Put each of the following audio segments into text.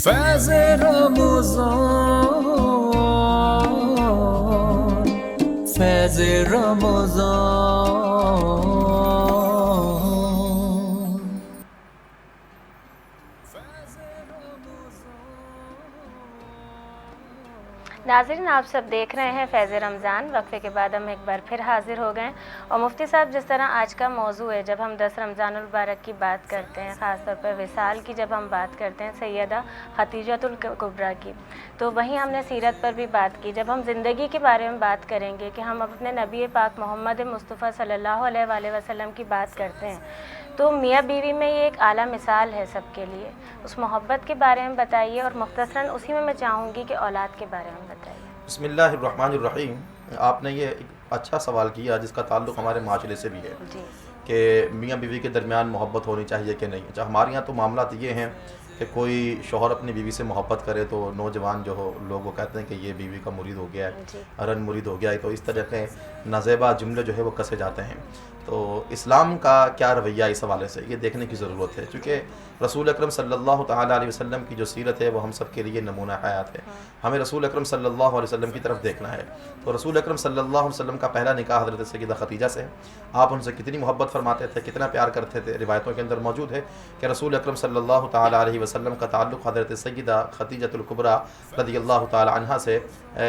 فیض رمضان، فیض رمضان، فیض ناظرین، آپ سب دیکھ رہے ہیں فیض رمضان۔ وقفے کے بعد ہم ایک بار پھر حاضر ہو گئے اور مفتی صاحب، جس طرح آج کا موضوع ہے، جب ہم 10 رمضان المبارک کی بات کرتے ہیں، خاص طور پر وصال کی جب ہم بات کرتے ہیں سیدہ خدیجۃ الکبریٰ کی، تو وہیں ہم نے سیرت پر بھی بات کی۔ جب ہم زندگی کے بارے میں بات کریں گے کہ ہم اپنے نبی پاک محمد مصطفیٰ صلی اللہ علیہ وآلہ وسلم کی بات کرتے ہیں، تو میاں بیوی میں یہ ایک اعلیٰ مثال ہے سب کے لیے۔ اس محبت کے بارے میں بتائیے، اور مختصراً اسی میں چاہوں گی کہ اولاد کے بارے میں بتائیے۔ بسم اللہ الرحمن الرحیم۔ آپ نے یہ ایک اچھا سوال کیا جس کا تعلق ہمارے معاشرے سے بھی ہے جی کہ میاں بیوی کے درمیان محبت ہونی چاہیے کہ نہیں۔ اچھا، ہمارے یہاں تو معاملات یہ ہیں کہ کوئی شوہر اپنی بیوی سے محبت کرے تو نوجوان جو ہو لوگ وہ کہتے ہیں کہ یہ بیوی کا مرید ہو گیا ہے، جی ارن مرید ہو گیا ہے، تو اس طرح کے نازیبا جملے جو ہے وہ کسے جاتے ہیں۔ تو اسلام کا کیا رویہ اس حوالے سے یہ دیکھنے کی ضرورت ہے، چونکہ رسول اکرم صلی اللہ تعالیٰ علیہ وسلم کی جو سیرت ہے وہ ہم سب کے لیے نمونہ حیات ہے۔ ہمیں رسول اکرم صلی اللہ علیہ وسلم کی طرف دیکھنا ہے۔ تو رسول اکرم صلی اللہ علیہ وسلم کا پہلا نکاح حضرت سیدہ خدیجہ سے ہے۔ آپ ان سے کتنی محبت فرماتے تھے، کتنا پیار کرتے تھے۔ روایتوں کے اندر موجود ہے کہ رسول اکرم صلی اللہ تعالیٰ علیہ وسلم کا تعلق حضرت سیدہ خدیجۃ الکبریٰ رضی اللہ تعالیٰ عنہا سے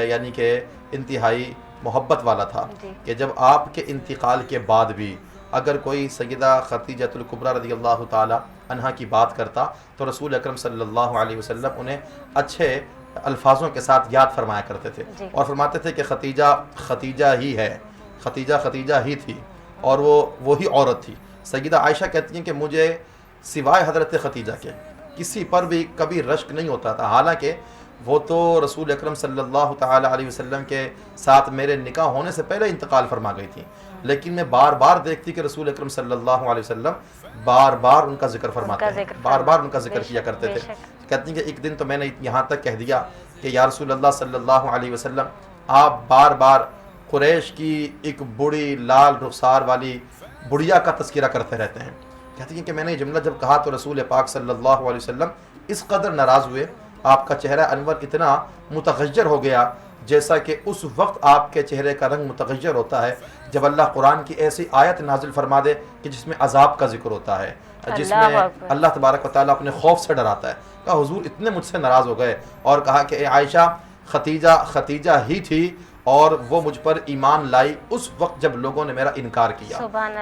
یعنی کہ انتہائی محبت والا تھا، جی کہ جب آپ کے انتقال کے بعد بھی اگر کوئی سیدہ خدیجۃ الکبریٰ رضی اللہ تعالیٰ عنہا کی بات کرتا تو رسول اکرم صلی اللہ علیہ وسلم انہیں اچھے الفاظوں کے ساتھ یاد فرمایا کرتے تھے، جی اور فرماتے تھے کہ ختیجہ ختیجہ ہی ہے، ختیجہ ختیجہ ہی تھی، اور وہ وہی عورت تھی۔ سیدہ عائشہ کہتی ہیں کہ مجھے سوائے حضرت ختیجہ کے کسی پر بھی کبھی رشک نہیں ہوتا تھا، حالانکہ وہ تو رسول اکرم صلی اللہ تعالیٰ علیہ وسلم کے ساتھ میرے نکاح ہونے سے پہلے انتقال فرما گئی تھی، لیکن میں بار بار دیکھتی کہ رسول اکرم صلی اللہ علیہ وسلم بار بار ان کا ذکر فرماتے ہیں، بار بار ان کا ذکر کیا کرتے تھے۔ کہتی ہیں کہ ایک دن تو میں نے یہاں تک کہہ دیا کہ یا رسول اللہ صلی اللہ علیہ وسلم، آپ بار بار قریش کی ایک بڑی لال رخسار والی بڑھیا کا تذکرہ کرتے رہتے ہیں۔ کہتی ہیں کہ میں نے یہ جملہ جب کہا تو رسول پاک صلی اللہ علیہ وسلم اس قدر ناراض ہوئے، آپ کا چہرہ انور اتنا متغیر ہو گیا جیسا کہ اس وقت آپ کے چہرے کا رنگ متغیر ہوتا ہے جب اللہ قرآن کی ایسی آیت نازل فرما دے کہ جس میں عذاب کا ذکر ہوتا ہے، جس میں اللہ تبارک و تعالیٰ اپنے خوف سے ڈراتا ہے۔ کہا حضور اتنے مجھ سے ناراض ہو گئے، اور کہا کہ اے عائشہ، ختیجہ ختیجہ ہی تھی اور وہ مجھ پر ایمان لائی اس وقت جب لوگوں نے میرا انکار کیا،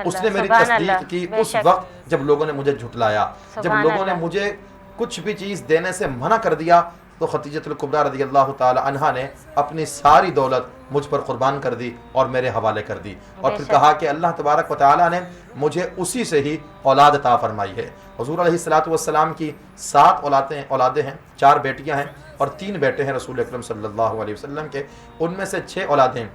اس نے میری تصدیق کی اس وقت جب لوگوں نے مجھے جھٹلایا، جب لوگوں نے مجھے کچھ بھی چیز دینے سے منع کر دیا تو خدیجۃ الکبریٰ رضی اللہ تعالی عنہا نے اپنی ساری دولت مجھ پر قربان کر دی اور میرے حوالے کر دی، اور پھر کہا کہ اللہ تبارک و تعالی نے مجھے اسی سے ہی اولاد عطا فرمائی ہے۔ حضور علیہ الصلوۃ والسلام کی 7 اولادیں ہیں، 4 بیٹیاں ہیں اور 3 بیٹے ہیں رسول اکرم صلی اللہ علیہ وسلم کے۔ ان میں سے 6 اولادیں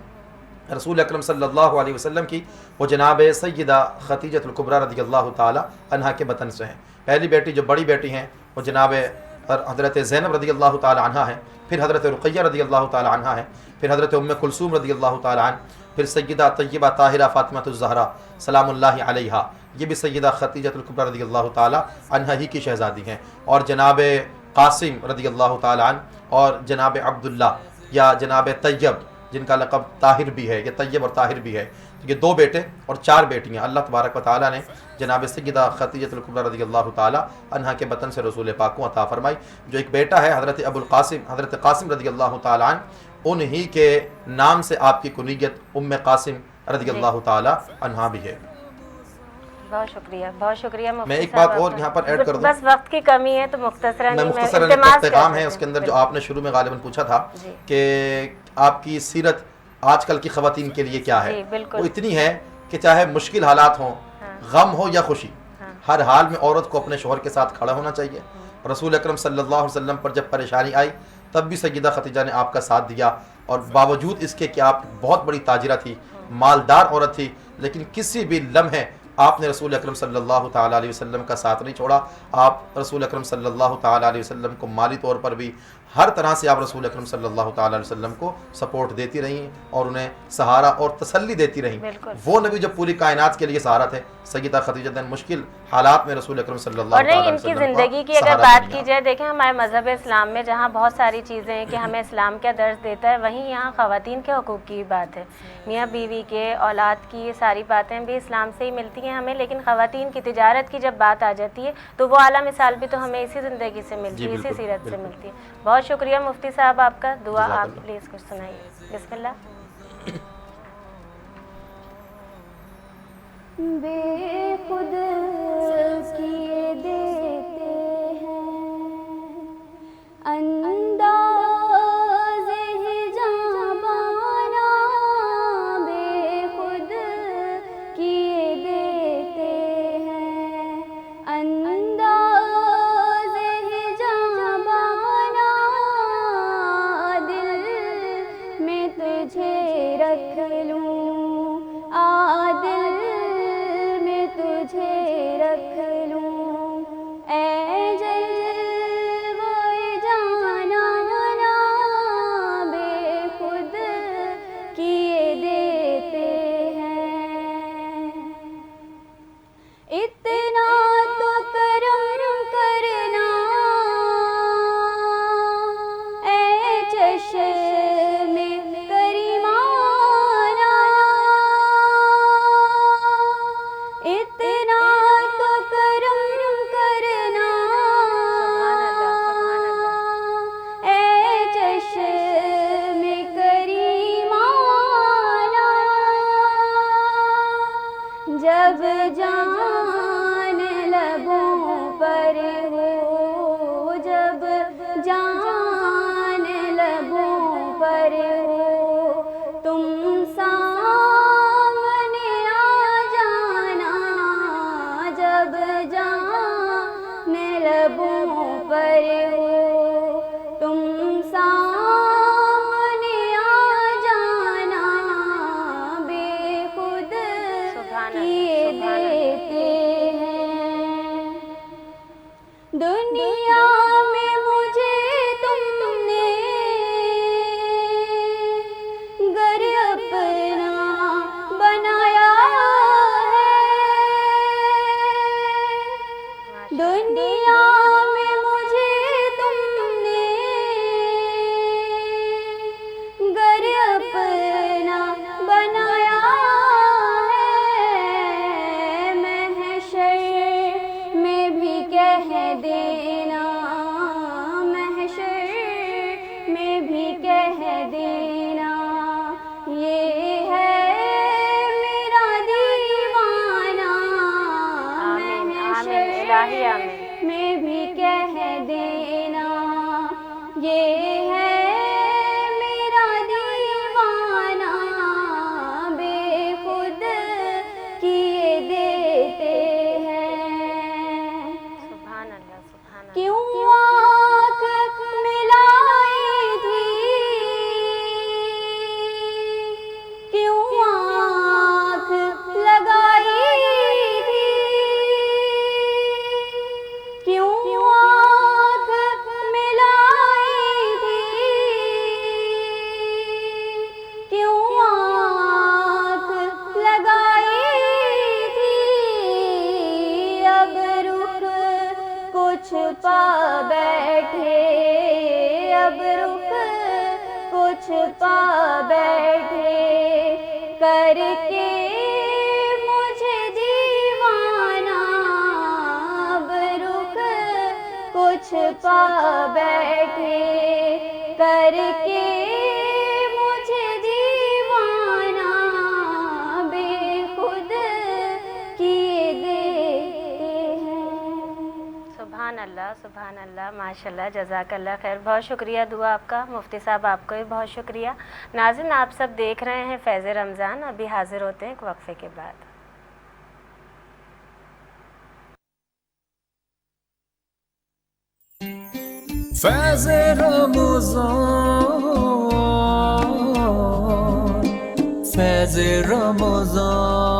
رسول اکرم صلی اللہ علیہ وسلم کی وہ جناب سیدہ خدیجۃ الکبریٰ رضی اللہ تعالی عنہا کے بطن سے ہیں۔ پہلی بیٹی جو بڑی بیٹی ہیں وہ جناب حضرت زینب رضی اللہ تعالی عنہا ہے، پھر حضرت رقیہ رضی اللہ تعالی عنہا ہے، پھر حضرت ام کلثوم رضی اللہ تعالی عنہ، پھر سیدہ طیبہ طاہرہ فاطمہ الزہرا سلام اللہ علیہا، یہ بھی سیدہ خدیجۃ الکبریٰ رضی اللہ تعالی عنہا ہی کی شہزادی ہیں، اور جناب قاسم رضی اللہ تعالی عنہ اور جناب عبداللہ یا جناب طیب جن کا لقب طاہر بھی ہے، یہ طیب اور طاہر بھی ہے، یہ 2 بیٹے اور 4 بیٹیاں اللہ تبارک و تعالیٰ نے جناب سیدہ خدیجۃ الکبریٰ رضی اللہ تعالیٰ عنہا کے بطن سے رسول پاک کو عطا فرمائی۔ جو ایک بیٹا ہے حضرت ابو القاسم، حضرت قاسم رضی اللہ تعالیٰ عنہ، انہی کے نام سے آپ کی کنیت ام قاسم رضی اللہ تعالیٰ عنہا بھی ہے۔ بہت شکریہ، بہت شکریہ مفتی میں ایک صاحب، بات اور یہاں پر ایڈ کر دوں، بس وقت کی کمی ہے تو مختصراً مختصراً ایک پیغام ہے اس کے اندر جو آپ نے شروع میں غالباً پوچھا تھا کہ آپ کی سیرت آج کل کی خواتین کے لیے کیا ہے، وہ اتنی ہے کہ چاہے مشکل حالات ہوں، غم ہو یا خوشی، ہر حال میں عورت کو اپنے شوہر کے ساتھ کھڑا ہونا چاہیے۔ رسول اکرم صلی اللہ علیہ وسلم پر جب پریشانی آئی تب بھی سیدہ خدیجہ نے آپ کا ساتھ دیا، اور باوجود اس کے کہ آپ بہت بڑی تاجرہ تھی، مالدار عورت تھی، لیکن کسی بھی لمحے آپ نے رسول اکرم صلی اللہ تعالیٰ علیہ وسلم کا ساتھ نہیں چھوڑا. آپ رسول اکرم صلی اللہ تعالیٰ علیہ وسلم کو مالی طور پر بھی ہر طرح سے آپ رسول اکرم صلی اللہ تعالیٰ علیہ وسلم کو سپورٹ دیتی رہیں اور انہیں سہارا اور تسلی دیتی رہیں. وہ نبی جو پوری کائنات کے لیے سہارا تھے. سیدہ خدیجہ نے مشکل حالات میں رسول اکرم صلی اللہ تعالیٰ علیہ وسلم اور ان کی زندگی کی اگر بات کی جائے، دیکھیں ہمارے مذہب اسلام میں جہاں بہت ساری چیزیں ہیں کہ ہمیں اسلام کیا درس دیتا ہے، وہیں یہاں خواتین کے حقوق کی بات ہے. میاں بیوی کے، اولاد کی، یہ ساری باتیں بھی اسلام سے ہی ملتی ہیں ہمیں، لیکن خواتین کی تجارت کی جب بات آ جاتی ہے تو وہ اعلیٰ مثال بھی تو ہمیں اسی زندگی سے ملتی ہے، اسی سیرت سے ملتی ہے. بہت شکریہ مفتی صاحب آپ کا. دعا آپ پلیز کچھ سنائیے. بسم اللہ. بے خود کیے دیتے ہیں انداز جاں بانا، بے خود کیے دیتے ہیں انداز جاں بانا، دل میں تجھے رکھ لوں دل تجھے رکھ لوں، اے جلوہ جانانا، بے خود کیے دیتے ہیں. اتنا تو کرم کرنا اے چشم کریمانہ، اتنا تو کرم کرنا اے چشم کریمانہ، جب جان لبوں پر ہو، جب جان لبوں پر ہو، تم سامنے آ جانا، جب جان لبوں پر ہو، تم سامنے آ جانا، بے خود کیے دیتے ہیں. دنیا میں مجھے تم نے گر اپنا بنایا ہے، دنیا میں مجھے تم نے گر اپنا بنایا ہے، محشر میں بھی کہہ دینا، محشر میں بھی کہہ دینا، یہ ہے میرا دیوانہ، محشر میں بھی کہہ دینا، یہ ہے میرا دیوانہ، بے خود کیے دیتے ہیں. سبحان اللہ سبحان اللہ. کیوں آنکھ ملائی تھی، کیوں آنکھ لگائی تھی، کیوں آنکھ ملائی تھی، کیوں آنکھ لگائی تھی، اب رخ کو چھپا بیٹھے، اب رخ کو چھپا بیٹھے، کر کے مجھے دیوانہ، اب رخ کو چھپا بیٹھے، کر کے مجھے دیوانہ، بے خود کیے دیتے ہیں. سبحان اللہ سبحان اللہ. ماشاء اللہ، جزاک اللہ خیر. بہت شکریہ دعا آپ کا. مفتی صاحب آپ کو بھی بہت شکریہ. ناظرین آپ سب دیکھ رہے ہیں فیض رمضان. ابھی حاضر ہوتے ہیں ایک وقفے کے بعد. فیض رمضان، فیض رمضان.